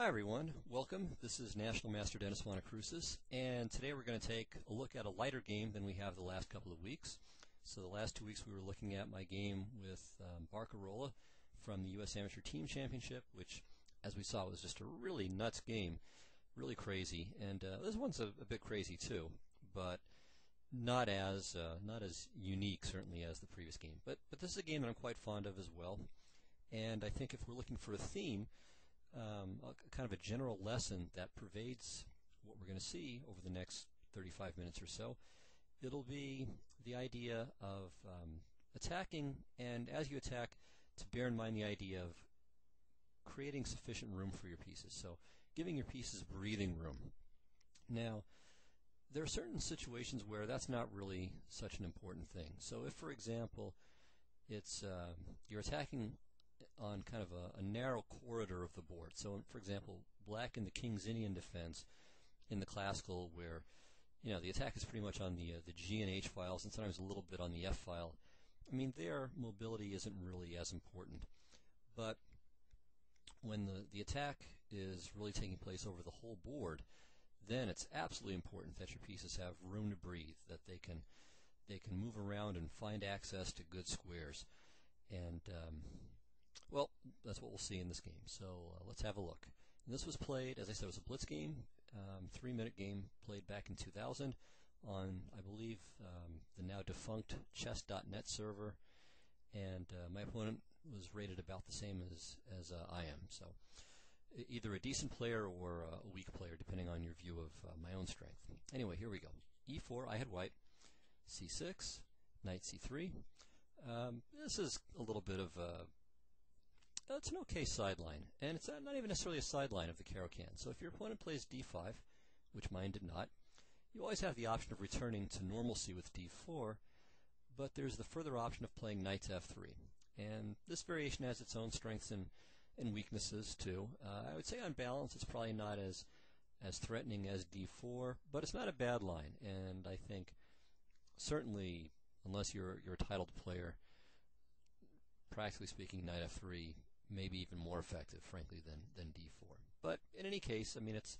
Hi everyone, welcome. This is National Master Dennis Monokroussos, and today we're going to take a look at a lighter game than we have the last couple of weeks. So the last 2 weeks we were looking at my game with Barcarola from the U.S. Amateur Team Championship, which, as we saw, was just a really nuts game, really crazy. And this one's a bit crazy too, but not as unique certainly as the previous game. But this is a game that I'm quite fond of as well. And I think if we're looking for a theme, kind of a general lesson that pervades what we're going to see over the next 35 minutes or so, it'll be the idea of attacking, and as you attack, to bear in mind the idea of creating sufficient room for your pieces, so giving your pieces breathing room. Now, there are certain situations where that's not really such an important thing. So if, for example, it's you're attacking on kind of a narrow corridor of the board. So, for example, black in the King's Indian defense in the classical, where the attack is pretty much on the G and H files, and sometimes a little bit on the F file. I mean, their mobility isn't really as important. But when the attack is really taking place over the whole board, then it's absolutely important that your pieces have room to breathe, that they can move around and find access to good squares. And well, that's what we'll see in this game. So let's have a look. And this was played, as I said, it was a blitz game, 3-minute game played back in 2000 on, I believe, the now defunct chess.net server. And my opponent was rated about the same as I am. So either a decent player or a weak player, depending on your view of my own strength. Anyway, here we go. E4, I had white. C6, knight C3. This is a little bit of it's an okay sideline, and it's not even necessarily a sideline of the Caro-Can. So if your opponent plays d5, which mine did not, you always have the option of returning to normalcy with d4, but there's the further option of playing knight to f3. And this variation has its own strengths and weaknesses too. I would say on balance it's probably not as threatening as d4, but it's not a bad line, and I think certainly, unless you're a titled player, practically speaking, knight f3 may be even more effective, frankly, than d4. But in any case, I mean, it's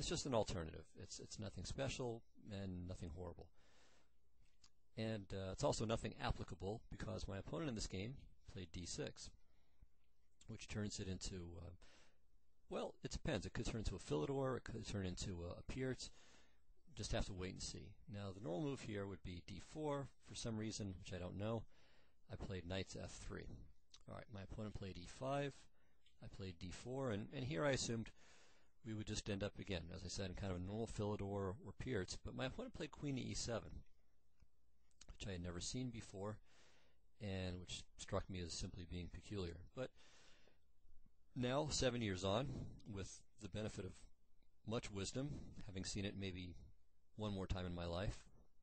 just an alternative. It's nothing special and nothing horrible, and it's also nothing applicable because my opponent in this game played d6, which turns it into well, it depends. It could turn into a Philidor, it could turn into a Pierce. Just have to wait and see. Now, the normal move here would be d4 for some reason, which I don't know. I played knight to f3. All right, my opponent played e5. I played d4, and here I assumed we would just end up again, as I said, in kind of a normal Philidor or Pierce. But my opponent played queen to e7, which I had never seen before, and which struck me as simply being peculiar. But now, 7 years on, with the benefit of much wisdom, having seen it maybe one more time in my life,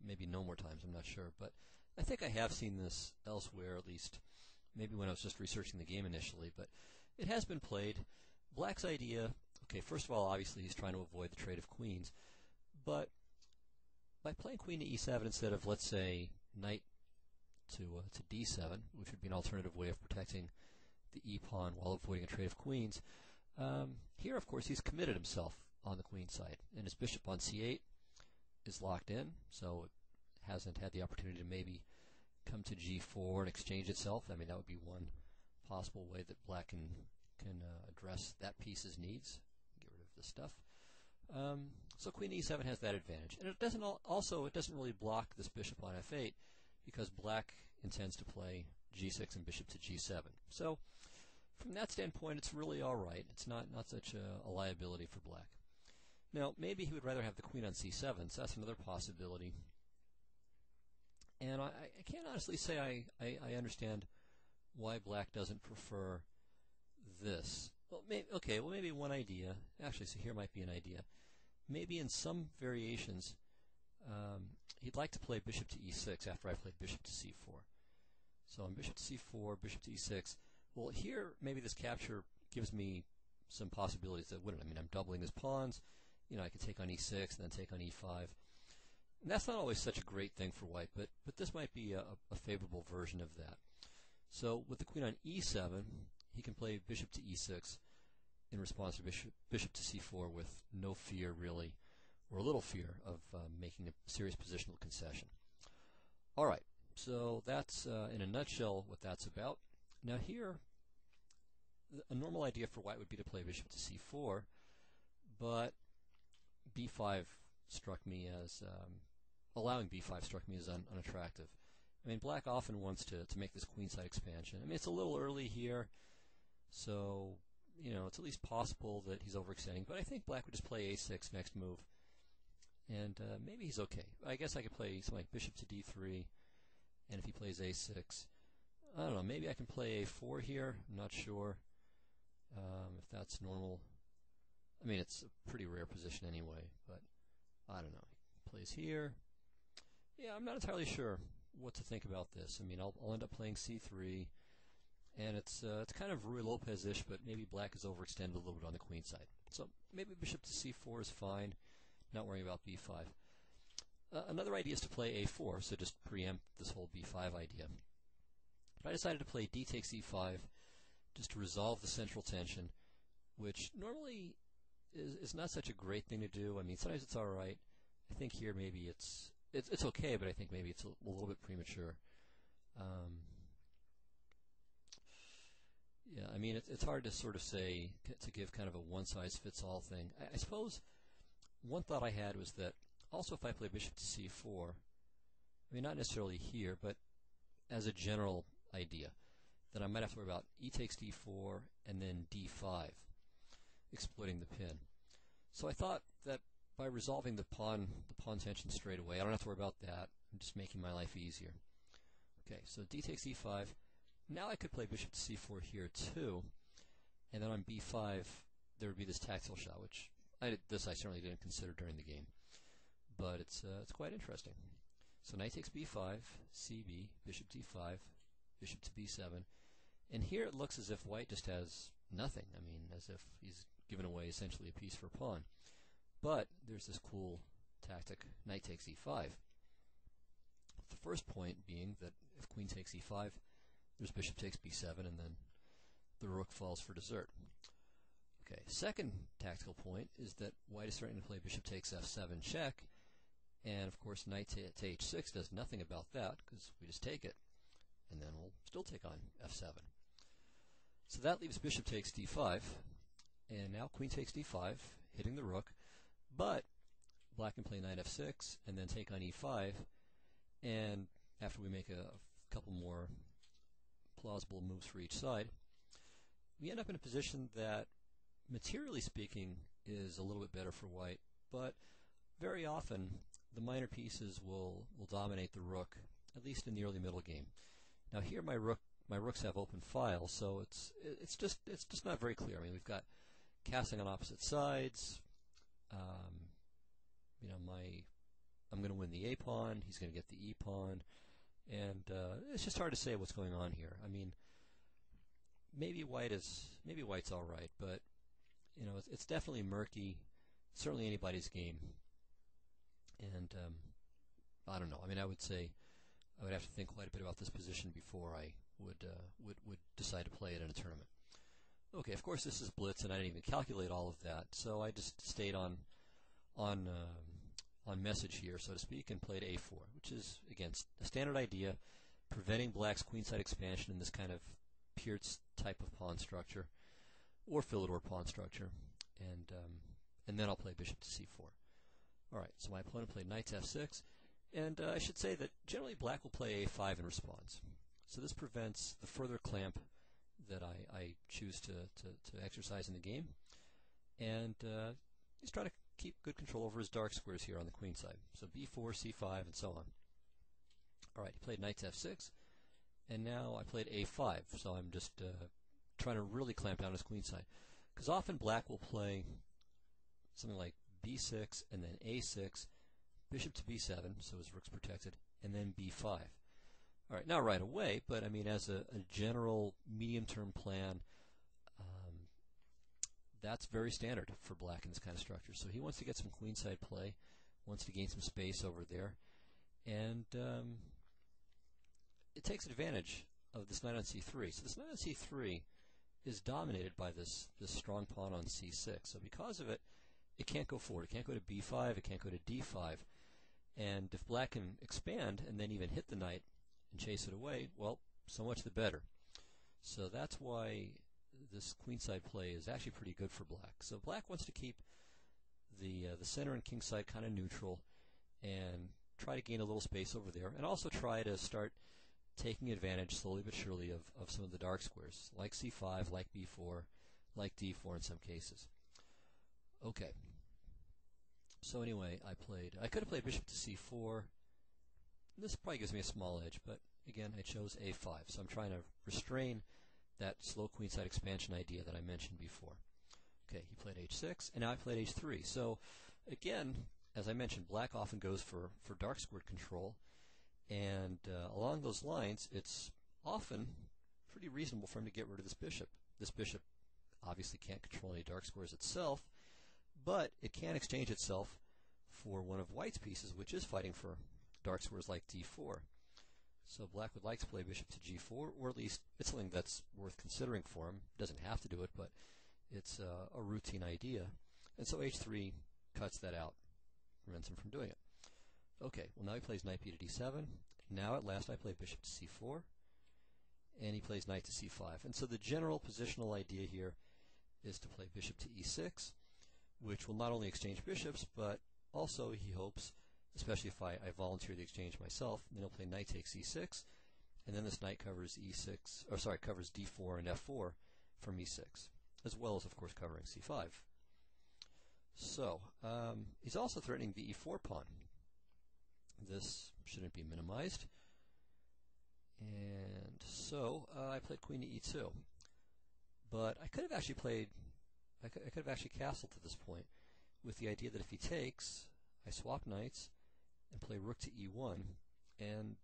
maybe no more times, I'm not sure, but I think I have seen this elsewhere, at least maybe when I was just researching the game initially, but it has been played. Black's idea, okay, first of all, obviously he's trying to avoid the trade of queens, but by playing queen to e7 instead of, let's say, knight to d7, which would be an alternative way of protecting the e-pawn while avoiding a trade of queens, here, of course, he's committed himself on the queen side, and his bishop on c8 is locked in, so it hasn't had the opportunity to maybe come to g4 and exchange itself. I mean, that would be one possible way that black can address that piece's needs, get rid of this stuff. So queen e7 has that advantage, and it doesn't really block this bishop on f8 because black intends to play g6 and bishop to g7. So from that standpoint, it's really all right. It's not such a liability for black. Now, maybe he would rather have the queen on c7, so that's another possibility. And I can't honestly say I understand why black doesn't prefer this. Well, maybe one idea. Actually, so here might be an idea. Maybe in some variations, he'd like to play bishop to e6 after I played bishop to c4. So on bishop to c4, bishop to e6. Well, here maybe this capture gives me some possibilities that wouldn't. I mean, I'm doubling his pawns. I could take on e6 and then take on e5. And that's not always such a great thing for white, but this might be a favorable version of that. So with the queen on e7, he can play bishop to e6, in response to bishop to c4 with no fear, really, or a little fear of making a serious positional concession. All right, so that's in a nutshell what that's about. Now here, a normal idea for white would be to play bishop to c4, but b5 struck me as allowing b5 struck me as unattractive. I mean, black often wants to make this queenside expansion. I mean, it's a little early here, so it's at least possible that he's overextending. But I think black would just play a6 next move, and maybe he's okay. I guess I could play something like bishop to d3, and if he plays a6, I don't know. Maybe I can play a4 here. I'm not sure if that's normal. I mean, it's a pretty rare position anyway, but I don't know. He plays here. Yeah, I'm not entirely sure what to think about this. I mean, I'll end up playing c3, and it's kind of Ruy Lopez-ish, but maybe black is overextended a little bit on the queen side. So maybe bishop to c4 is fine, not worrying about b5. Another idea is to play a4, so just preempt this whole b5 idea. But I decided to play d takes e5 just to resolve the central tension, which normally is not such a great thing to do. I mean, sometimes it's all right. I think here maybe it's okay, but I think maybe it's a little bit premature. Yeah, I mean, it's hard to sort of say, to give kind of a one-size-fits-all thing. I suppose one thought I had was that also if I play bishop to c4, I mean, not necessarily here, but as a general idea, that I might have to worry about e takes d4 and then d5, exploiting the pin. So I thought that by resolving the pawn tension straight away, I don't have to worry about that. I'm just making my life easier. Okay, so d takes e5. Now I could play bishop to c4 here too, and then on b5 there would be this tactile shot, which I certainly didn't consider during the game, but it's quite interesting. So knight takes b5, cb, bishop d5, bishop to b7, and here it looks as if white just has nothing. I mean, as if he's given away essentially a piece for a pawn. But there's this cool tactic, knight takes e5. The first point being that if queen takes e5, there's bishop takes b7, and then the rook falls for dessert. Okay, second tactical point is that white is starting to play bishop takes f7 check, and of course knight to h6 does nothing about that, because we just take it, and then we'll still take on f7. So that leaves bishop takes d5, and now queen takes d5, hitting the rook, but black can play knight f6 and then take on e5, and after we make a couple more plausible moves for each side, we end up in a position that, materially speaking, is a little bit better for white, but very often the minor pieces will dominate the rook, at least in the early middle game. Now here my rooks have open files, so it's just not very clear. I mean, we've got castling on opposite sides. I'm going to win the a pawn. He's going to get the e pawn, and it's just hard to say what's going on here. I mean, maybe white's all right, but it's definitely murky. Certainly anybody's game, and I don't know. I mean, I would say I would have to think quite a bit about this position before I would decide to play it in a tournament. Okay, of course this is blitz, and I didn't even calculate all of that, so I just stayed on message here, so to speak, and played a4, which is, again, a standard idea, preventing black's queenside expansion in this kind of Peart's type of pawn structure, or Philidor pawn structure, and then I'll play bishop to c4. All right, so my opponent played knight to f6, and I should say that generally black will play a5 in response. So this prevents the further clamp that I choose to exercise in the game, and he's trying to keep good control over his dark squares here on the queen side. So b4, c5, and so on. All right, he played knight to f6, and now I played a5, so I'm just trying to really clamp down his queen side. Because often black will play something like b6, and then a6, bishop to b7, so his rook's protected, and then b5. All right, not right away, but I mean as a general medium-term plan, that's very standard for black in this kind of structure. So he wants to get some queenside play, wants to gain some space over there, and it takes advantage of this knight on c3. So this knight on c3 is dominated by this strong pawn on c6. So because of it, it can't go forward. It can't go to b5. It can't go to d5. And if black can expand and then even hit the knight and chase it away, well, so much the better. So that's why this queenside play is actually pretty good for black. So black wants to keep the center and kingside kind of neutral and try to gain a little space over there, and also try to start taking advantage slowly but surely of some of the dark squares, like c5, like b4, like d4 in some cases. Okay. So anyway, I could have played bishop to c4. This probably gives me a small edge, but again, I chose a5. So I'm trying to restrain that slow queenside expansion idea that I mentioned before. Okay, he played h6, and now I played h3. So again, as I mentioned, black often goes for dark squared control, and along those lines, it's often pretty reasonable for him to get rid of this bishop. This bishop obviously can't control any dark squares itself, but it can exchange itself for one of white's pieces, which is fighting for dark squares like d4. So black would like to play bishop to g4, or at least it's something that's worth considering for him. Doesn't have to do it, but it's a routine idea. And so h3 cuts that out, prevents him from doing it. Okay, well now he plays knight b to d7. Now at last I play bishop to c4, and he plays knight to c5. And so the general positional idea here is to play bishop to e6, which will not only exchange bishops, but also he hopes, especially if I volunteer the exchange myself, then he'll play knight takes e6, and then this knight covers covers d4 and f4 from e6, as well as of course covering c5. So he's also threatening the e4 pawn. This shouldn't be minimized, and so I played queen to e2. But I could have actually castled to this point with the idea that if he takes, I swap knights and play rook to e1, and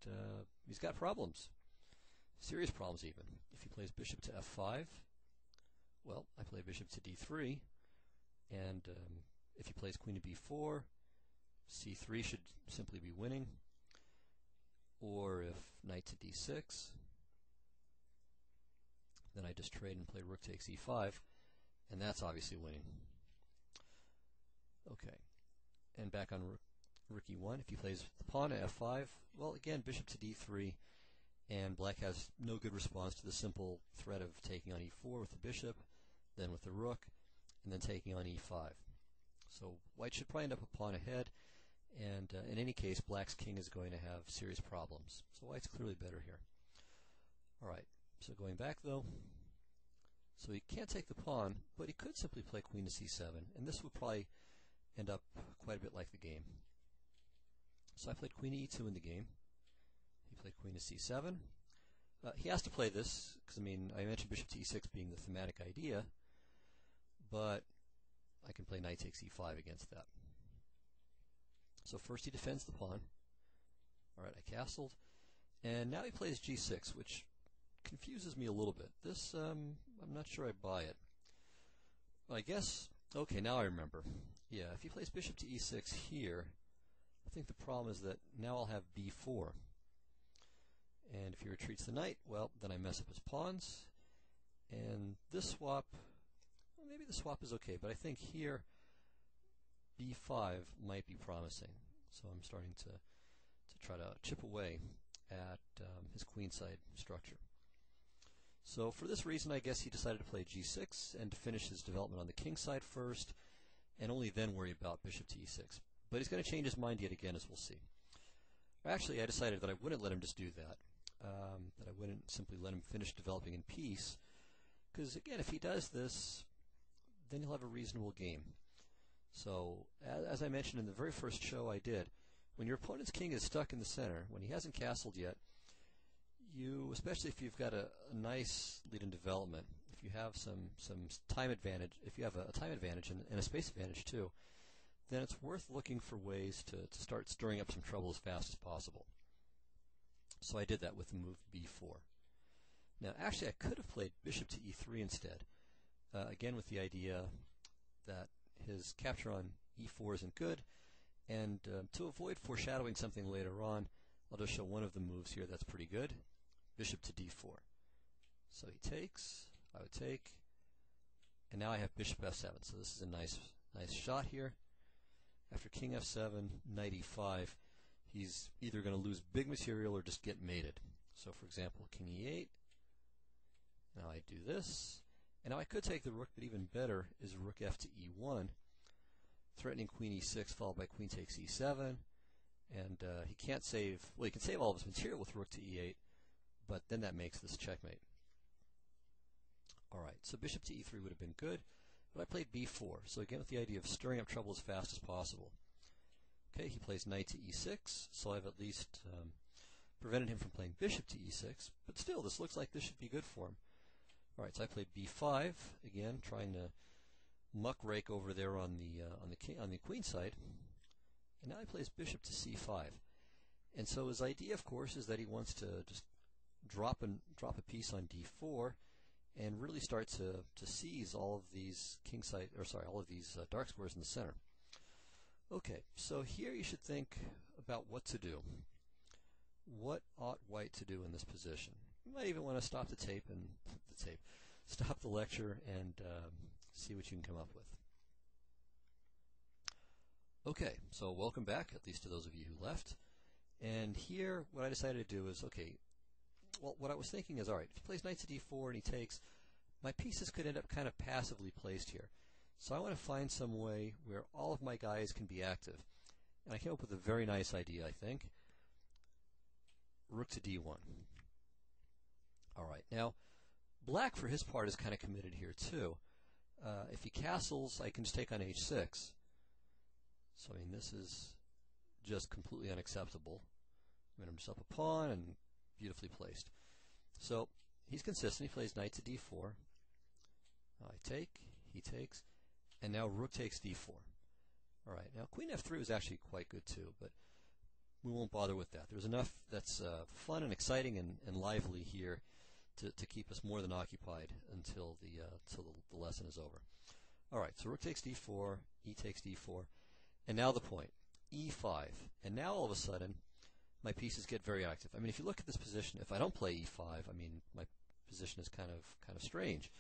he's got problems, serious problems even. If he plays bishop to f5, well, I play bishop to d3, and if he plays queen to b4, c3 should simply be winning, or if knight to d6, then I just trade and play rook takes e5, and that's obviously winning. Okay, and back on rook e1, if he plays the pawn to f5, well, again, bishop to d3, and black has no good response to the simple threat of taking on e4 with the bishop, then with the rook, and then taking on e5. So white should probably end up a pawn ahead, and in any case, black's king is going to have serious problems. So white's clearly better here. All right, so going back though, so he can't take the pawn, but he could simply play queen to c7, and this would probably end up quite a bit like the game. So I played queen to e2 in the game. He played queen to c7. He has to play this, because I mentioned bishop to e6 being the thematic idea, but I can play knight takes e5 against that. So first he defends the pawn. Alright, I castled. And now he plays g6, which confuses me a little bit. This, I'm not sure I buy it. Well, I guess, okay, now I remember. Yeah, if he plays bishop to e6 here, I think the problem is that now I'll have b4. And if he retreats the knight, well, then I mess up his pawns. And this swap, well, maybe the swap is okay, but I think here b5 might be promising. So I'm starting to try to chip away at his queenside structure. So for this reason, I guess he decided to play g6 and to finish his development on the king side first, and only then worry about bishop to e6. But he's going to change his mind yet again, as we'll see. Actually, I decided that I wouldn't let him just do that, that I wouldn't simply let him finish developing in peace, because again, if he does this, then he'll have a reasonable game. So, as I mentioned in the very first show I did, when your opponent's king is stuck in the center, when he hasn't castled yet, you, especially if you've got a nice lead in development, if you have some time advantage, if you have a time advantage and a space advantage too, then it's worth looking for ways to start stirring up some trouble as fast as possible. So I did that with the move b4. Now, actually, I could have played bishop to e3 instead, again with the idea that his capture on e4 isn't good, and to avoid foreshadowing something later on, I'll just show one of the moves here that's pretty good, bishop to d4. So he takes, I would take, and now I have bishop f7. So this is a nice shot here. After king f7, knight e5, he's either going to lose big material or just get mated. So for example, king e8. Now I do this, and now I could take the rook, but even better is rook f to e1, threatening queen e6 followed by queen takes e7, and he can't save, well, he can save all of his material with rook to e8, but then that makes this checkmate. Alright, so bishop to e3 would have been good, but I played b4, so again with the idea of stirring up trouble as fast as possible. Okay, he plays knight to e6, so I've at least prevented him from playing bishop to e6, but still, this looks like this should be good for him. Alright, so I played b5, again, trying to muck rake over there on the queen side, and now he plays bishop to c5. And so his idea, of course, is that he wants to just drop a piece on d4 and really start to seize all of these all of these dark squares in the center. Okay, so here you should think about what to do. What ought white to do in this position? You might even want to stop stop the lecture and see what you can come up with. Okay, so welcome back, at least to those of you who left. And here, what I decided to do is, okay, well, what I was thinking is, alright, if he plays knight to d4 and he takes, my pieces could end up kind of passively placed here. So I want to find some way where all of my guys can be active. And I came up with a very nice idea, I think. Rook to d1. Alright, now, black for his part is kind of committed here too. If he castles, I can just take on h6. So, I mean, this is just completely unacceptable. I'm going to just up a pawn and beautifully placed. So, he's consistent. He plays knight to d4. I take, he takes, and now rook takes d4. Alright, now queen f3 was actually quite good too, but we won't bother with that. There's enough that's fun and exciting and lively here to keep us more than occupied until the lesson is over. Alright, so rook takes d4, e takes d4, and now the point, e5. And now all of a sudden, my pieces get very active. I mean, if you look at this position, if I don't play e5, I mean, my position is kind of strange.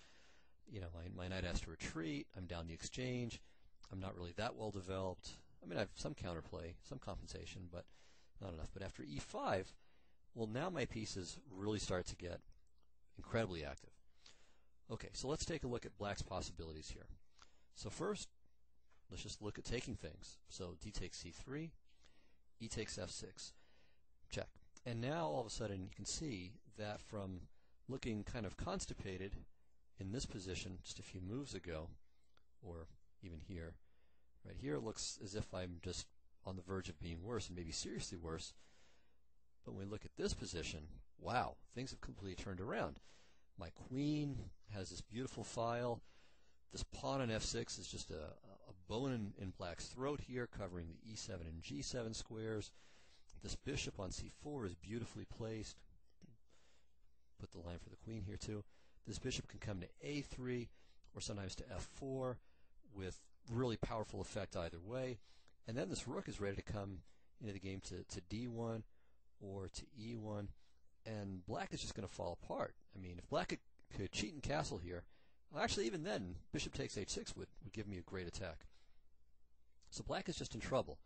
You know, my knight has to retreat, I'm down the exchange, I'm not really that well developed. I mean, I have some counterplay, some compensation, but not enough. But after e5, well, now my pieces really start to get incredibly active. Okay, so let's take a look at black's possibilities here. So first, let's just look at taking things. So d takes c3, e takes f6, check. And now all of a sudden you can see that from looking kind of constipated in this position just a few moves ago, or even here, right here it looks as if I'm just on the verge of being worse, and maybe seriously worse. But when we look at this position, wow, things have completely turned around. My queen has this beautiful file. This pawn on f6 is just a bone in black's throat here, covering the e7 and g7 squares. This bishop on c4 is beautifully placed. Put the line for the queen here too. This bishop can come to a3 or sometimes to f4 with really powerful effect either way. And then this rook is ready to come into the game to d1 or to e1, and black is just going to fall apart. I mean, if black could cheat and castle here, well, actually even then, bishop takes h6 would give me a great attack. So black is just in trouble,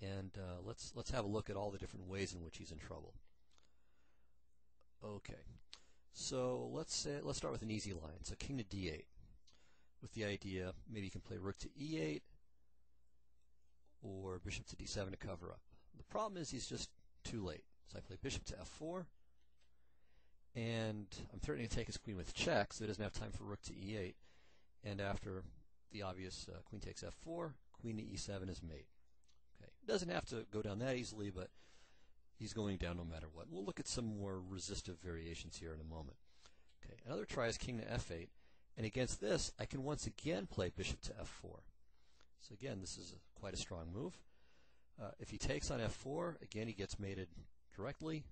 and let's have a look at all the different ways in which he's in trouble. Okay, so let's start with an easy line. So king to d8, with the idea maybe you can play rook to e8 or bishop to d7 to cover up. The problem is he's just too late. So I play bishop to f4, and I'm threatening to take his queen with check, so he doesn't have time for rook to e8. And after the obvious queen takes f4, queen to e7 is mate. Okay, it doesn't have to go down that easily, but he's going down no matter what. We'll look at some more resistive variations here in a moment. Okay, another try is king to f8, and against this, I can once again play bishop to f4. So again, this is quite a strong move. If he takes on f4, again he gets mated directly,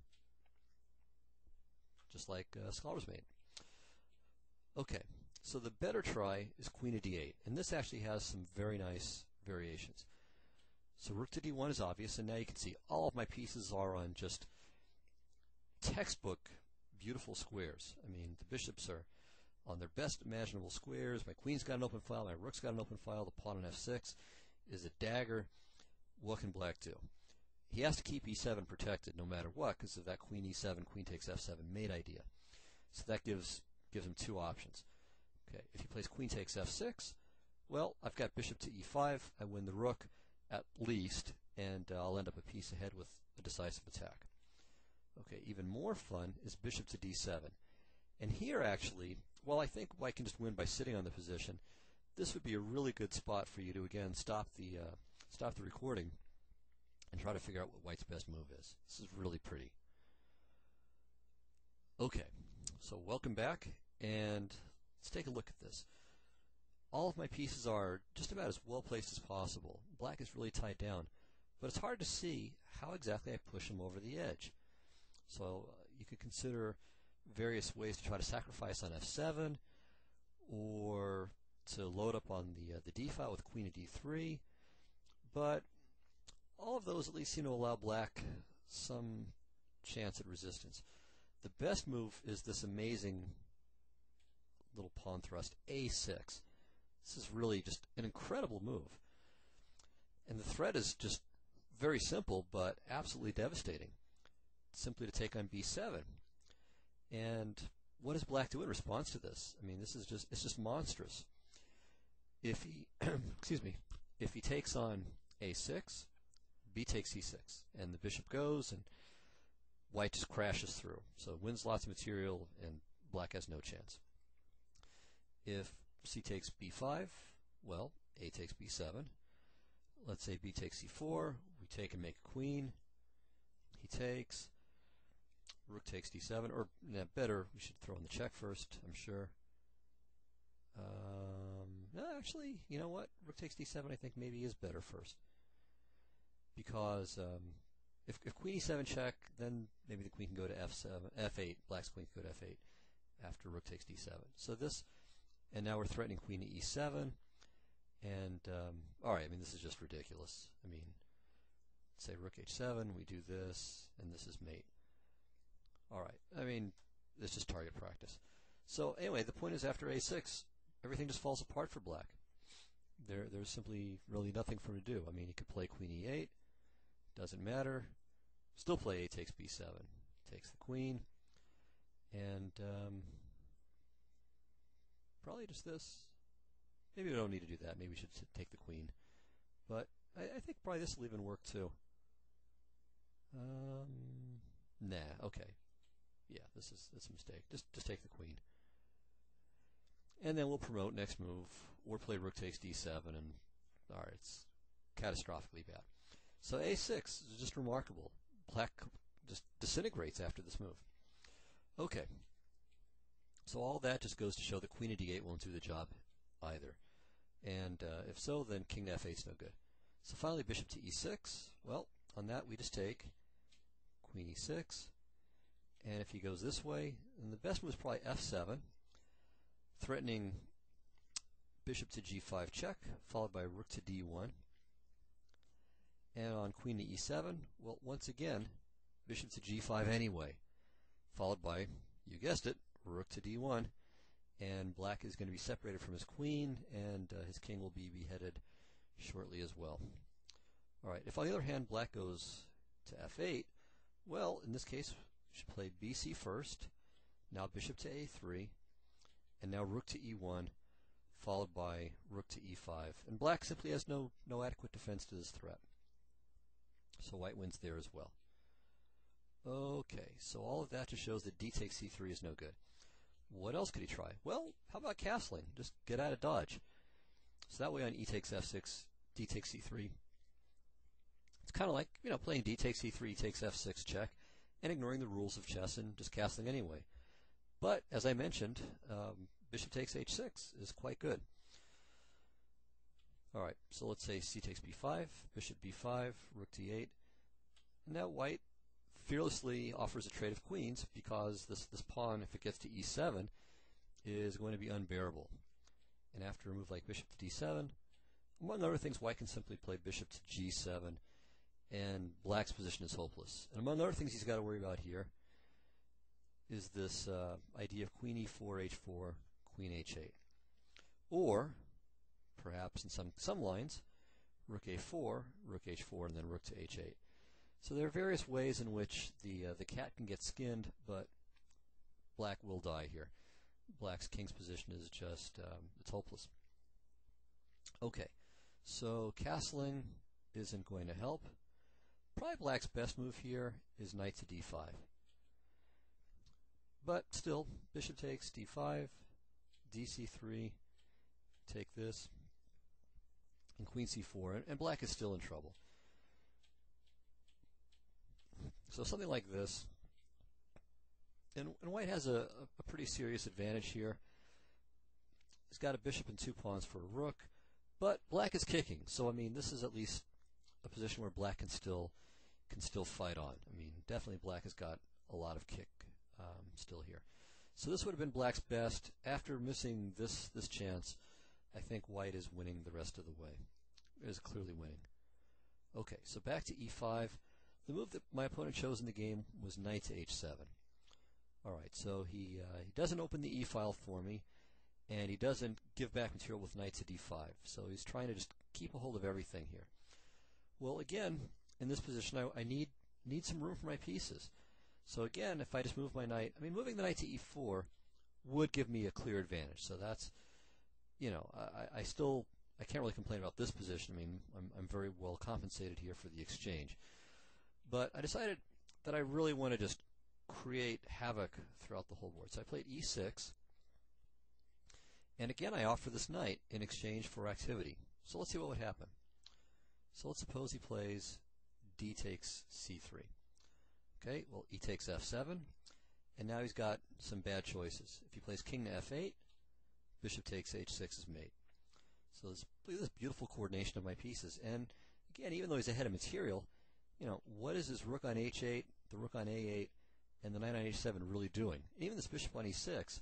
just like Scholar's mate. Okay, so the better try is queen to d8, and this actually has some very nice variations. So rook to d1 is obvious, and now you can see all of my pieces are on just textbook beautiful squares. I mean, the bishops are on their best imaginable squares. My queen's got an open file, my rook's got an open file, the pawn on f6 is a dagger. What can black do? He has to keep e7 protected no matter what, because of that queen e7, queen takes f7 mate idea. So that gives him two options. Okay, if he plays queen takes f6, well, I've got bishop to e5, I win the rook at least, and I'll end up a piece ahead with a decisive attack. Okay, even more fun is bishop to d7. And here actually, while I think white can just win by sitting on the position, this would be a really good spot for you to again stop the recording and try to figure out what white's best move is. This is really pretty. Okay, so welcome back, and let's take a look at this. All of my pieces are just about as well placed as possible. Black is really tied down, but it's hard to see how exactly I push him over the edge. So you could consider various ways to try to sacrifice on f7, or to load up on the d file with queen to d3, but all of those at least seem to allow black some chance at resistance. The best move is this amazing little pawn thrust, a6. This is really just an incredible move. And the threat is just very simple, but absolutely devastating. Simply to take on b7. And what does black do in response to this? I mean, it's just monstrous. If he, excuse me, if he takes on a6, b takes c6, and the bishop goes, and white just crashes through. So it wins lots of material, and black has no chance. If c takes b5, well, a takes b7. Let's say b takes c4. We take and make a queen. He takes. Rook takes d7, or better, we should throw in the check first, I'm sure. No, actually, you know what? Rook takes d7 I think maybe is better first. Because if queen e7 check, then maybe the queen can go to f8, black's queen can go to f8 after rook takes d7. So this, and now we're threatening queen to e7, and, alright, I mean, this is just ridiculous. I mean, say rook h7, we do this, and this is mate. Alright, I mean, it's just target practice. So anyway, the point is after a6, everything just falls apart for black. There's simply really nothing for him to do. I mean, he could play queen e8, doesn't matter. Still play a takes b7, takes the queen, and probably just this. Maybe we don't need to do that. Maybe we should take the queen. But I think probably this will even work too. Nah, okay. Yeah, that's a mistake. Just take the queen. And then we'll promote next move, or play rook takes d7, and alright, it's catastrophically bad. So a6 is just remarkable. Black just disintegrates after this move. Okay. So all that just goes to show that queen to d8 won't do the job either. And if so, then king to f8 is no good. So finally, bishop to e6. Well, on that we just take queen e6. And if he goes this way, then the best move is probably f7, threatening bishop to g5 check, followed by rook to d1. And on queen to e7, well, once again, bishop to g5 anyway, followed by, you guessed it, rook to d1. And black is going to be separated from his queen, and his king will be beheaded shortly as well. Alright, if on the other hand black goes to f8, well, in this case, we should play bc first, now bishop to a3, and now rook to e1, followed by rook to e5. And black simply has no adequate defense to this threat. So white wins there as well. Okay, so all of that just shows that d takes c3 is no good. What else could he try? Well, how about castling? Just get out of dodge. So that way on e takes f6, d takes c3. It's kind of like, you know, playing d takes c3, e takes f6 check, and ignoring the rules of chess and just castling anyway. But, as I mentioned, bishop takes h6 is quite good. Alright, so let's say c takes b5, bishop b5, rook d8. And now white fearlessly offers a trade of queens because this pawn, if it gets to e7, is going to be unbearable. And after a move like bishop to d7, among other things, white can simply play bishop to g7, and black's position is hopeless. And among other things he's got to worry about here is this idea of queen e4, h4, queen h8. Or, perhaps in some lines, rook a4, rook h4, and then rook to h8. So there are various ways in which the cat can get skinned, but black will die here. Black's king's position is just, it's hopeless. Okay, so castling isn't going to help. Probably black's best move here is knight to d5. But still, bishop takes d5, dc3, take this, and queen c4, and black is still in trouble. So something like this, and white has a pretty serious advantage here. He's got a bishop and 2 pawns for a rook, but black is kicking, so I mean this is at least a position where black can still fight on. I mean, definitely black has got a lot of kick still here. So this would have been black's best. After missing this chance, I think white is winning the rest of the way. It is clearly winning. Okay, so back to e5. The move that my opponent chose in the game was knight to h7. Alright, so he doesn't open the e-file for me, and he doesn't give back material with knight to d5. So he's trying to just keep a hold of everything here. Well, again, in this position, I need some room for my pieces. So again, if I just move my knight, I mean, moving the knight to e4 would give me a clear advantage. So that's, you know, I can't really complain about this position. I mean, I'm very well compensated here for the exchange. But I decided that I really want to just create havoc throughout the whole board. So I played e6. And again, I offer this knight in exchange for activity. So let's see what would happen. So let's suppose he plays d takes c3. Okay, well, e takes f7. And now he's got some bad choices. If he plays king to f8, bishop takes h6 is mate. So look at this beautiful coordination of my pieces. And again, even though he's ahead of material, you know, what is this rook on h8, the rook on a8, and the knight on h7 really doing? Even this bishop on e6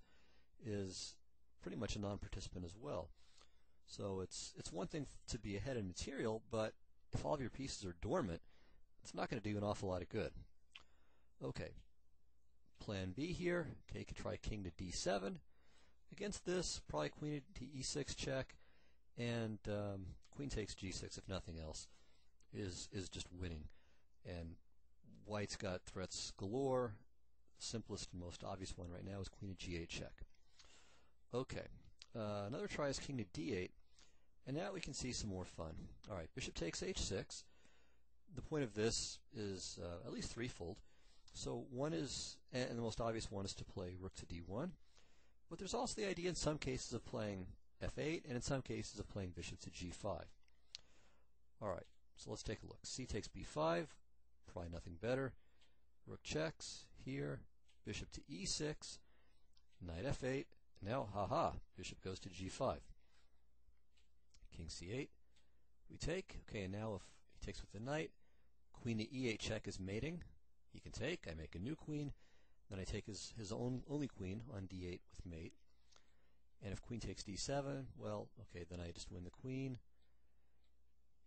is pretty much a non-participant as well. So it's one thing to be ahead in material, but if all of your pieces are dormant, it's not going to do an awful lot of good. Okay, plan B here. Okay, you could try king to d7. Against this, probably queen to e6 check, and queen takes g6 if nothing else is just winning. And white's got threats galore. The simplest and most obvious one right now is queen to g8 check. Okay, another try is king to d8, and now we can see some more fun. All right, bishop takes h6. The point of this is at least threefold. So one is, and the most obvious one is to play rook to d1, but there's also the idea in some cases of playing f8, and in some cases of playing bishop to g5. All right, so let's take a look. C takes b5, probably nothing better. Rook checks here, bishop to e6, knight f8. Now, haha, bishop goes to g5. King c8, we take. Okay, and now if he takes with the knight, queen to e8 check is mating. He can take. I make a new queen. Then I take his only queen on d8 with mate. And if queen takes d7, well, okay, then I just win the queen.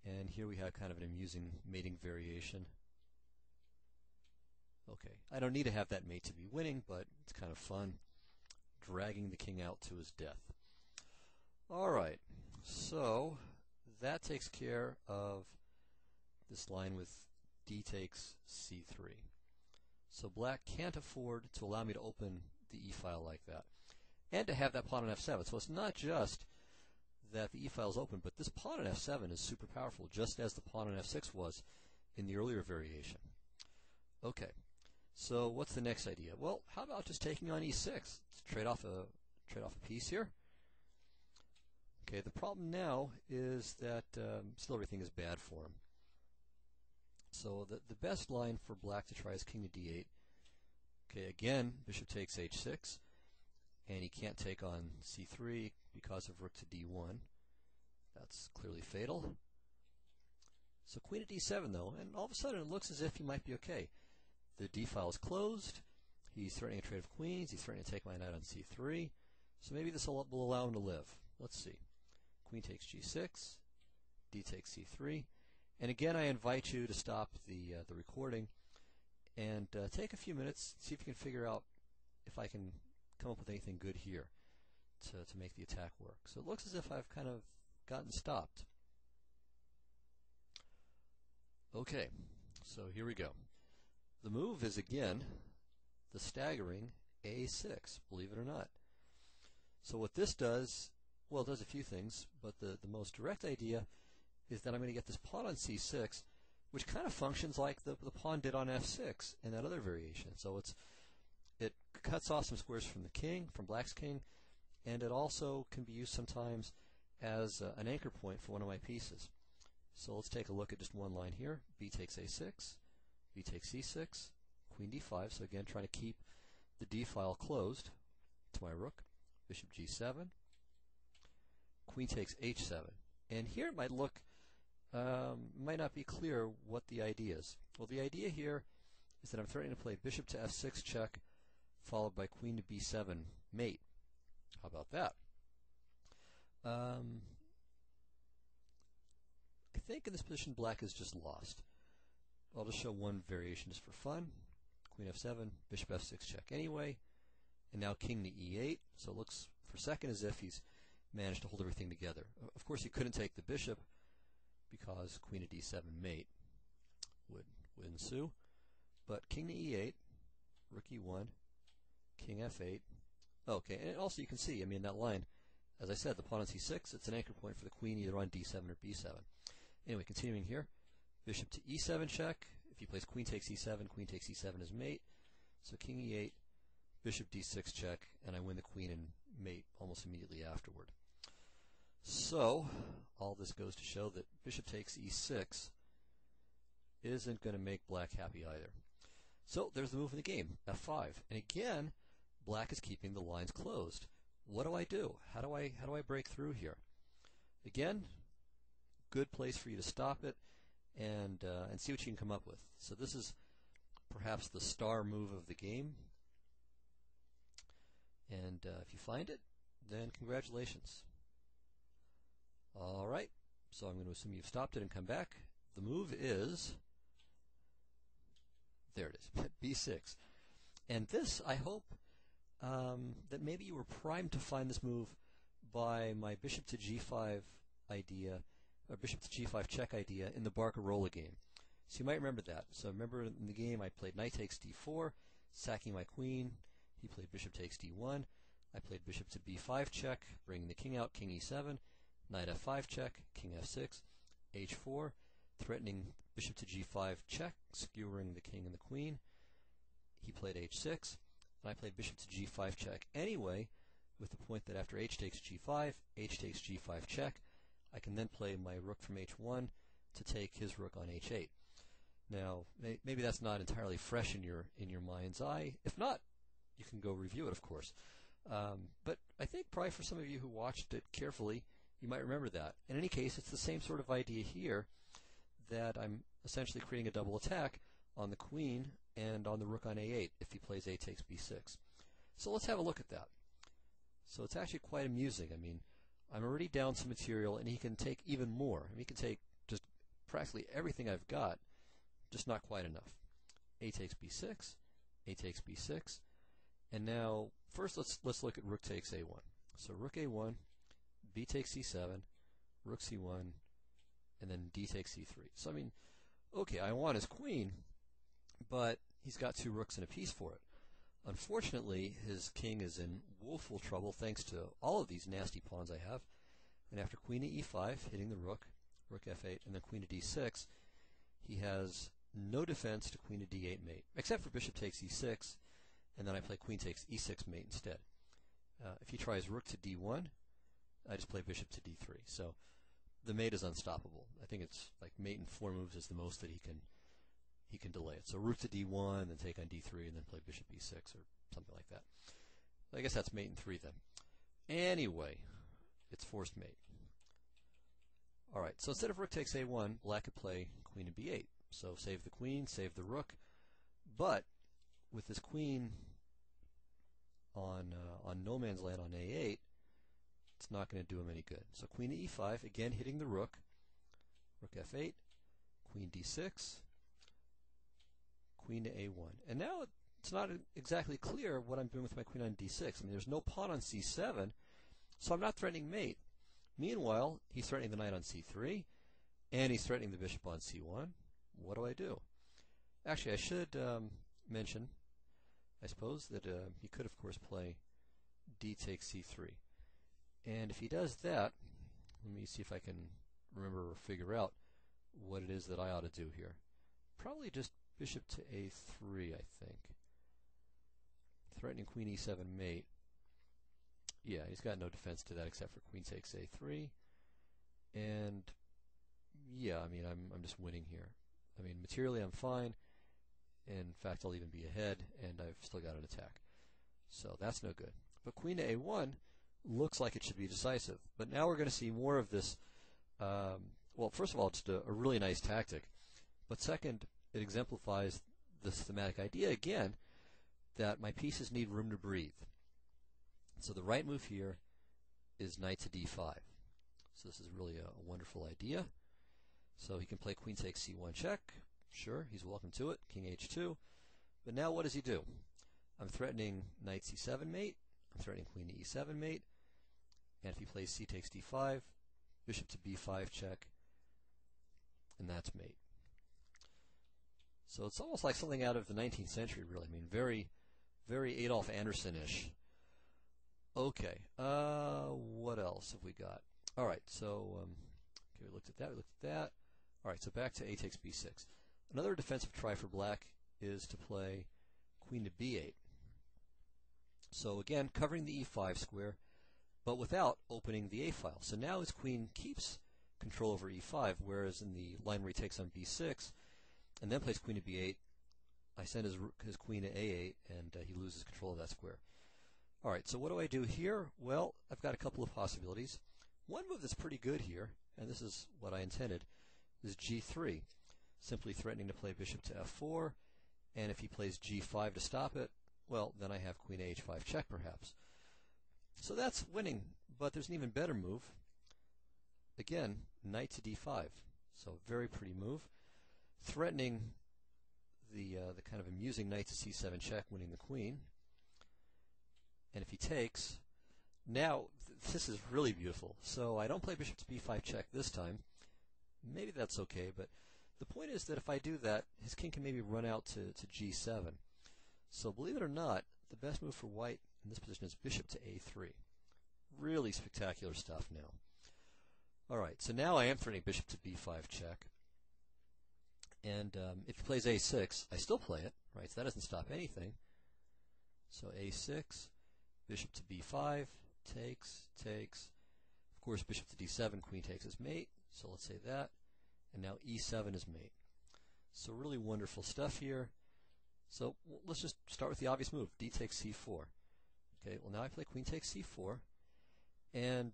And here we have kind of an amusing mating variation. Okay, I don't need to have that mate to be winning, but it's kind of fun, dragging the king out to his death. All right, so that takes care of this line with d takes c3. So black can't afford to allow me to open the e-file like that, and to have that pawn on f7. So it's not just that the e-file is open, but this pawn on f7 is super powerful, just as the pawn on f6 was in the earlier variation. Okay, so what's the next idea? Well, how about just taking on e6? Let's trade off a piece here. Okay, the problem now is that still everything is bad for him. So the best line for black to try is king to d8. Okay, again, bishop takes h6, and he can't take on c3 because of rook to d1. That's clearly fatal. So queen to d7 though, and all of a sudden it looks as if he might be okay. The d-file is closed, he's threatening a trade of queens, he's threatening to take my knight on c3, so maybe this will allow him to live. Let's see. Queen takes g6, d takes c3, and again I invite you to stop the recording and take a few minutes, see if you can figure out if I can come up with anything good here. to make the attack work. So it looks as if I've kind of gotten stopped. Okay, so here we go. The move is, again, the staggering A6, believe it or not. So what this does, well, it does a few things, but the most direct idea is that I'm going to get this pawn on C6, which kind of functions like the pawn did on F6 in that other variation. So it cuts off some squares from the king, from black's king, and it also can be used sometimes as an anchor point for one of my pieces. So let's take a look at just one line here. B takes A6, B takes C6, Queen D5, so again trying to keep the D file closed to my rook. Bishop G7, Queen takes H7. And here it might look, might not be clear what the idea is. Well, the idea here is that I'm threatening to play Bishop to F6 check, followed by Queen to B7 mate. How about that? I think in this position black is just lost. I'll just show one variation just for fun. Queen F7, Bishop F6 check anyway, and now King to E8. So it looks for a second as if he's managed to hold everything together. Of course, he couldn't take the bishop because Queen to D7 mate would ensue. But King to E8, Rook E1, King F8. Okay, and also you can see, I mean, that line, as I said, the pawn on C6, it's an anchor point for the queen either on D7 or B7. Anyway, continuing here, Bishop to E7 check. If he plays Queen takes E7, Queen takes E7 as mate. So King E8, Bishop D6 check, and I win the queen and mate almost immediately afterward. So, all this goes to show that Bishop takes E6 isn't going to make black happy either. So, there's the move in the game, F5. And again, black is keeping the lines closed. What do I do? How do I break through here? Again, good place for you to stop it and see what you can come up with. So this is perhaps the star move of the game. And if you find it, then congratulations. All right, so I'm going to assume you've stopped it and come back. The move is, there it is, B6. And this, I hope, that maybe you were primed to find this move by my bishop to G5 idea, or bishop to G5 check idea in the Barcarola game. So you might remember that. So remember in the game I played knight takes D4, sacking my queen. He played bishop takes D1. I played bishop to B5 check, bringing the king out, king E7, knight F5 check, king F6, H4, threatening bishop to G5 check, skewering the king and the queen. He played H6, and I played bishop to G5 check anyway, with the point that after H takes G5, H takes G5 check, I can then play my rook from H1 to take his rook on H8. Now, maybe that's not entirely fresh in your mind's eye. If not, you can go review it, of course. But I think probably for some of you who watched it carefully, you might remember that. In any case, it's the same sort of idea here, that I'm essentially creating a double attack on the queen and on the rook on A8 if he plays A takes B6. So let's have a look at that. So it's actually quite amusing. I mean, I'm already down some material, and he can take even more. I mean, he can take just practically everything I've got, just not quite enough. A takes B6, A takes B6, and now first let's look at rook takes A1. So rook A1, B takes C7, rook C1, and then D takes C3. So I mean, okay, I want his queen, but he's got two rooks and a piece for it. Unfortunately, his king is in woeful trouble thanks to all of these nasty pawns I have. And after queen to E5, hitting the rook, rook F8, and then queen to D6, he has no defense to queen to D8 mate, except for bishop takes E6, and then I play queen takes E6 mate instead. If he tries rook to D1, I just play bishop to D3. So the mate is unstoppable. I think it's like mate in 4 moves is the most that he can delay it. So rook to D1, then take on D3, and then play bishop E6 or something like that. I guess that's mate in 3 then. Anyway, it's forced mate. All right, so instead of rook takes A1, black could play queen to B8. So save the queen, save the rook. But with this queen on no man's land on A8, it's not going to do him any good. So queen to E5, again hitting the rook, rook F8, queen D6, queen to A1. And now it's not exactly clear what I'm doing with my queen on D6. I mean, there's no pawn on C7, So I'm not threatening mate. Meanwhile, he's threatening the knight on c3, and he's threatening the bishop on c1. What do I do? Actually, I should mention, I suppose, that he could, of course, play d takes c3. And if he does that, let me see if I can remember or figure out what it is that I ought to do here. Probably just bishop to a3, I think. Threatening queen e7 mate. Yeah, he's got no defense to that except for queen takes a3. And yeah, I mean, I'm just winning here. I mean, materially I'm fine. In fact, I'll even be ahead, and I've still got an attack. So that's no good. But queen to a1 looks like it should be decisive. But now we're going to see more of this. Well, first of all, it's a really nice tactic. But second, it exemplifies this thematic idea again that my pieces need room to breathe. So the right move here is knight to d5. So this is really a wonderful idea. So he can play queen takes c1 check. Sure, he's welcome to it. King h2. But now what does he do? I'm threatening knight c7 mate. I'm threatening queen to e7 mate. And if he plays c takes d5, bishop to b5 check. And that's mate. So it's almost like something out of the 19th century, really. I mean, very, very Adolf Anderson-ish. Okay, what else have we got? All right, so okay, we looked at that. All right, so back to a takes b6. Another defensive try for black is to play queen to b8. So again, covering the e5 square, but without opening the a file. So now his queen keeps control over e5, whereas in the line where he takes on b6 and then plays queen to b8, I send his queen to a8, and he loses control of that square. All right, so what do I do here? Well, I've got a couple of possibilities. One move that's pretty good here, and this is what I intended, is g3, simply threatening to play bishop to f4, and if he plays g5 to stop it, well, then I have queen h5 check, perhaps. So that's winning, but there's an even better move. Again, knight to d5, so very pretty move, threatening the kind of amusing knight to c7 check, winning the queen. And if he takes, now this is really beautiful. So I don't play bishop to b5 check this time. Maybe that's okay, but the point is that if I do that, his king can maybe run out to g7. So believe it or not, the best move for white in this position is bishop to a3. Really spectacular stuff now. All right, so now I am threatening bishop to b5 check. And if he plays a6, I still play it, right? So that doesn't stop anything. So a6, bishop to b5, takes. Of course, bishop to d7, queen takes as mate. So let's say that. And now e7 is mate. So really wonderful stuff here. So let's just start with the obvious move, d takes c4. Okay, well now I play queen takes c4. And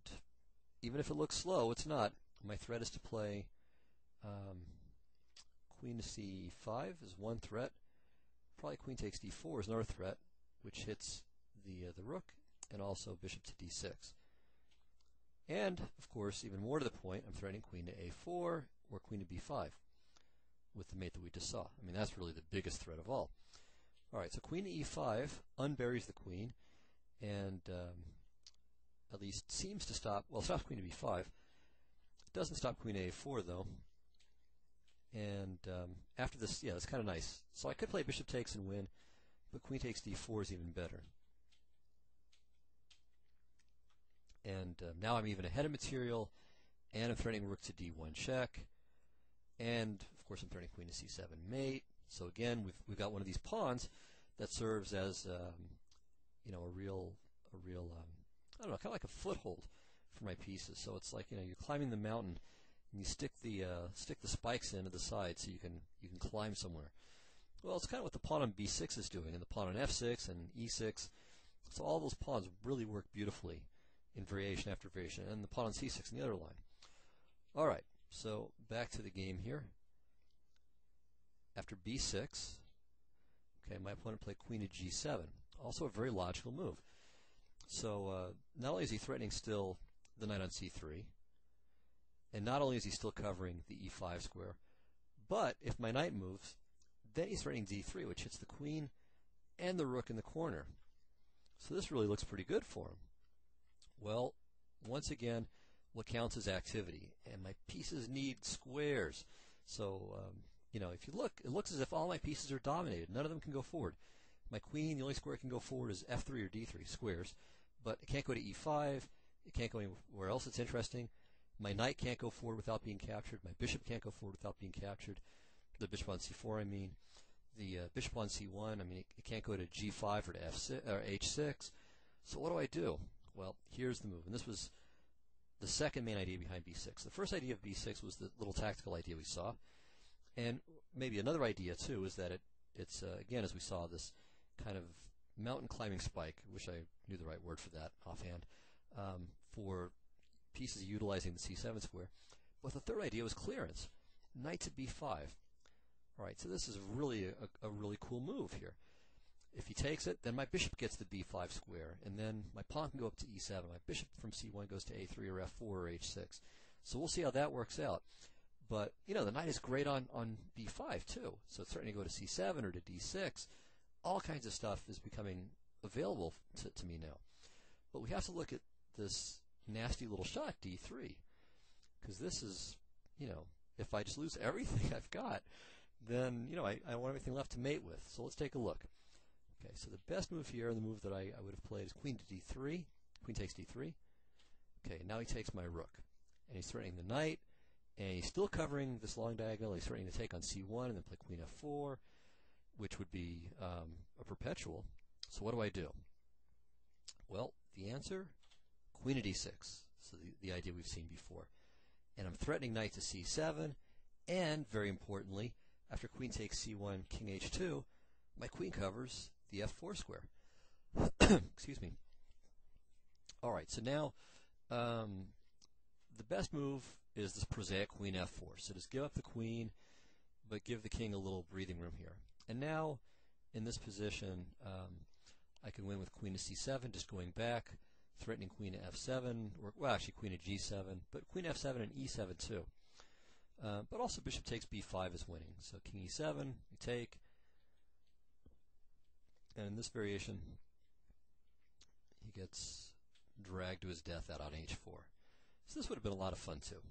even if it looks slow, it's not. My threat is to play queen to c5 is one threat. Probably queen takes d4 is another threat, which hits the rook, and also bishop to d6. And, of course, even more to the point, I'm threatening queen to a4 or queen to b5 with the mate that we just saw. I mean, that's really the biggest threat of all. All right, so queen to e5 unburies the queen, and at least seems to stop, well, it stops queen to b5. It doesn't stop queen to a4, though. And after this, yeah, it's kind of nice. So I could play bishop takes and win, but queen takes d4 is even better. And now I'm even ahead of material, and I'm threatening rook to d1 check, and of course I'm threatening queen to c7 mate. So again, we've got one of these pawns that serves as you know, a real I don't know, kind of like a foothold for my pieces. So it's like, you know, you're climbing the mountain, and you stick the spikes into the side so you can climb somewhere. Well, it's kind of what the pawn on b6 is doing, and the pawn on f6 and e6. So all those pawns really work beautifully in variation after variation, and the pawn on c6 in the other line. All right, so back to the game here. After b6, okay, my opponent played queen to g7. Also a very logical move. So not only is he threatening still the knight on c3, and not only is he still covering the e5 square, but if my knight moves, then he's threatening d3, which hits the queen and the rook in the corner. So this really looks pretty good for him. Well, once again, what counts as activity, and my pieces need squares. So, if you look, it looks as if all my pieces are dominated. None of them can go forward. My queen, the only square it can go forward is f3 or d3, squares. But it can't go to e5. It can't go anywhere else that's interesting. My knight can't go forward without being captured. My bishop can't go forward without being captured. The bishop on c4, I mean. The bishop on c1, I mean, it can't go to g5 or to f6 or h6. So what do? Well, here's the move. And this was the second main idea behind b6. The first idea of b6 was the little tactical idea we saw. And maybe another idea, too, is that it's again, as we saw, this kind of mountain climbing spike. I wish I knew the right word for that offhand. For pieces utilizing the c7 square. But the third idea was clearance. Knight to b5. All right, so this is really a really cool move here. If he takes it, then my bishop gets the b5 square, and then my pawn can go up to e7. My bishop from c1 goes to a3 or f4 or h6. So we'll see how that works out. But, the knight is great on b5, too. So it's starting to go to c7 or to d6. All kinds of stuff is becoming available to me now. But we have to look at this nasty little shot, d3. Because this is, if I just lose everything I've got, then, I don't want everything left to mate with. So let's take a look. Okay, so the best move here, and the move that I would have played, is queen to d3. Queen takes d3. Okay, now he takes my rook. And he's threatening the knight, and he's still covering this long diagonal. He's threatening to take on c1 and then play queen f4, which would be a perpetual. So what do? Well, the answer, queen to d6. So the idea we've seen before. And I'm threatening knight to c7, and, very importantly, after queen takes c1, king h2, my queen covers the f4 square. Excuse me. All right, so now the best move is this prosaic queen f4. So just give up the queen, but give the king a little breathing room here. And now, in this position, I can win with queen to c7, just going back, threatening queen to f7, or, well, actually queen to g7, but queen f7 and e7 too. But also bishop takes b5 is winning. So king e7, we take. And in this variation, he gets dragged to his death out on h4. So this would have been a lot of fun too.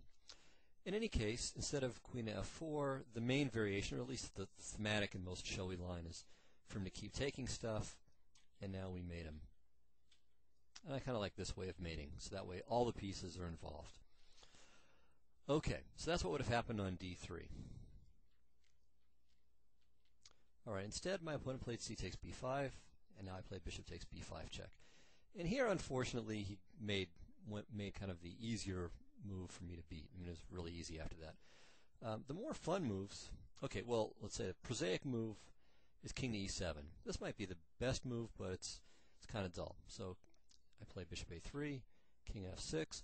In any case, instead of queen to f4, the main variation, or at least the thematic and most showy line, is for him to keep taking stuff, and now we mate him. And I kind of like this way of mating, so that way all the pieces are involved. Okay, so that's what would have happened on d3. All right, instead my opponent played c takes b5, and now I played bishop takes b5 check. And here, unfortunately, he made kind of the easier move for me to beat. I mean, it was really easy after that. The more fun moves, okay, well, let's say the prosaic move is king to e7. This might be the best move, but it's kind of dull. So I play bishop a3, king f6,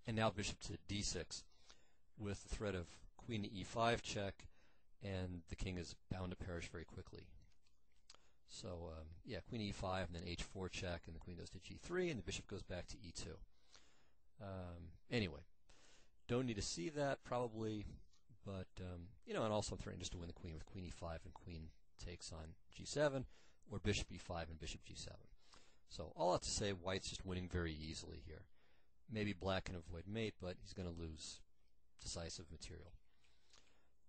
and now bishop to d6 with the threat of queen to e5 check, and the king is bound to perish very quickly. So, yeah, queen e5, and then h4 check, and the queen goes to g3, and the bishop goes back to e2. Anyway, don't need to see that, probably, but, and also I'm threatening just to win the queen with queen e5 and queen takes on g7, or bishop e5 and bishop g7. So all I have to say, white's just winning very easily here. Maybe black can avoid mate, but he's going to lose decisive material.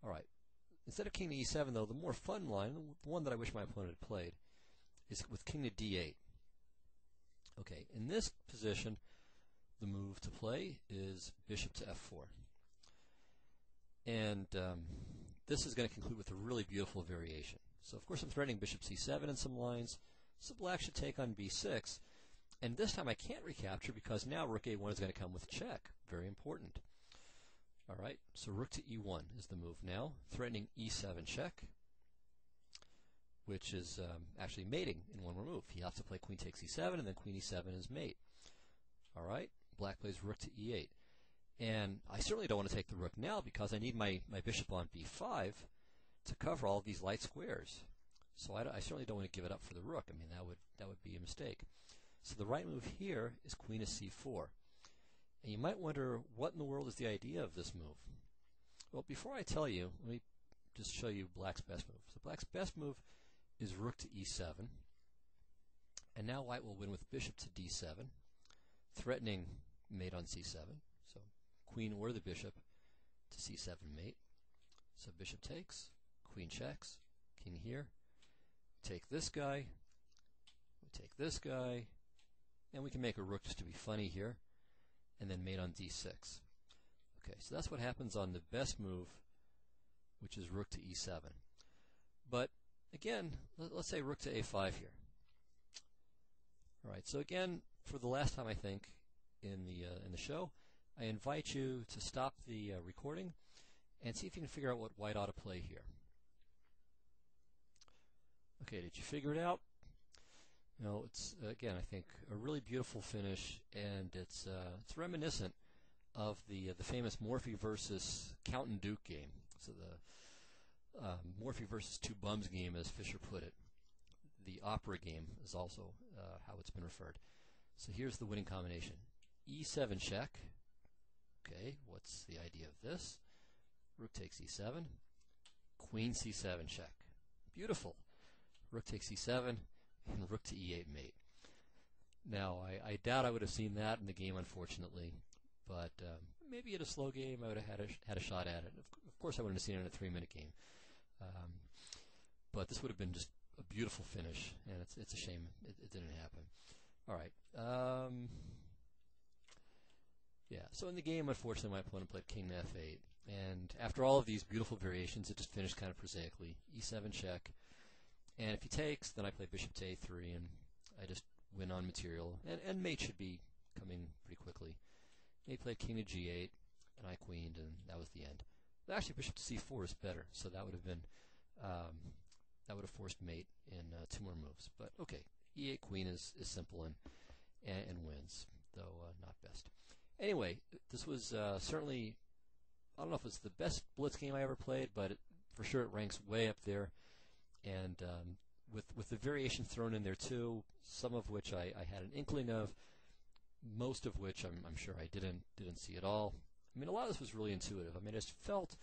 All right. Instead of king to e7, though, the more fun line, the one that I wish my opponent had played, is with king to d8. Okay, in this position, the move to play is bishop to f4. And this is going to conclude with a really beautiful variation. So, of course, I'm threatening bishop c7 in some lines, so black should take on b6. And this time I can't recapture because now rook a1 is going to come with check. Very important. All right, so rook to e1 is the move now, threatening e7 check, which is actually mating in one more move. He has to play queen takes e7, and then queen e7 is mate. All right, black plays rook to e8. And I certainly don't want to take the rook now because I need my bishop on b5 to cover all of these light squares. So I certainly don't want to give it up for the rook. I mean, that would be a mistake. So the right move here is queen to c4. And you might wonder, what in the world is the idea of this move? Well, before I tell you, let me just show you black's best move. So black's best move is rook to e7. And now white will win with bishop to d7, threatening mate on c7. So queen or the bishop to c7 mate. So bishop takes, queen checks, king here. Take this guy, we take this guy, and we can make a rook just to be funny here, and then mate on d6. Okay, so that's what happens on the best move, which is rook to e7. But again, let's say rook to a5 here. All right, so again, for the last time I think in the show, I invite you to stop the recording and see if you can figure out what white ought to play here. Okay, did you figure it out? No, it's again, I think a really beautiful finish, and it's reminiscent of the famous Morphy versus Count and Duke game. So the Morphy versus Two Bums game, as Fisher put it. The opera game is also how it's been referred. So here's the winning combination: e7 check. Okay, what's the idea of this? Rook takes e7, queen c7 check. Beautiful. Rook takes e7, and rook to e8 mate. Now, I doubt I would have seen that in the game, unfortunately, but maybe at a slow game I would have had a shot at it. Of course, I wouldn't have seen it in a 3-minute game. But this would have been just a beautiful finish, and it's a shame it didn't happen. All right. Yeah, so in the game, unfortunately, my opponent played king to f8, and after all of these beautiful variations, it just finished kind of prosaically. e7 check, and if he takes, then I play bishop to a3, and I just win on material, and mate should be coming pretty quickly. He played king to g8, and I queened, and that was the end. But actually, bishop to c4 is better, so that would have been that would have forced mate in 2 more moves. But okay, e8 queen is simple and wins, though not best. Anyway, this was certainly, I don't know if it's the best blitz game I ever played, but for sure it ranks way up there. And with the variations thrown in there too, some of which I had an inkling of, most of which I'm sure I didn't see at all. I mean, a lot of this was really intuitive. I mean, I just felt,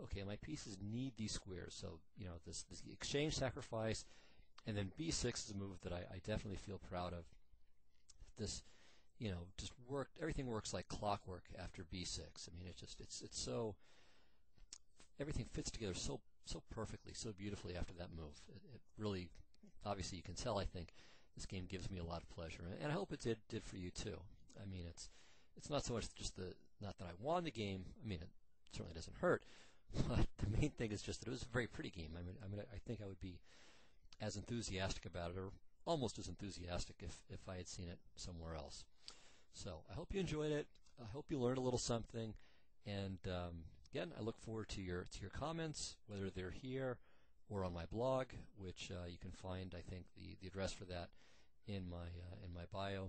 okay, my pieces need these squares. So, you know, this exchange sacrifice, and then b6 is a move that I definitely feel proud of. This, you know, just worked. Everything works like clockwork after b6. I mean, it's so, everything fits together so perfectly, so beautifully after that move. It really, obviously, you can tell. I think this game gives me a lot of pleasure, and I hope it did for you too. I mean, it's not so much just not that I won the game. I mean, it certainly doesn't hurt, but the main thing is just that it was a very pretty game. I think I would be as enthusiastic about it, or almost as enthusiastic, if I had seen it somewhere else. So I hope you enjoyed it. I hope you learned a little something, and again, I look forward to your comments, whether they're here or on my blog, which you can find, I think, the address for that in my bio.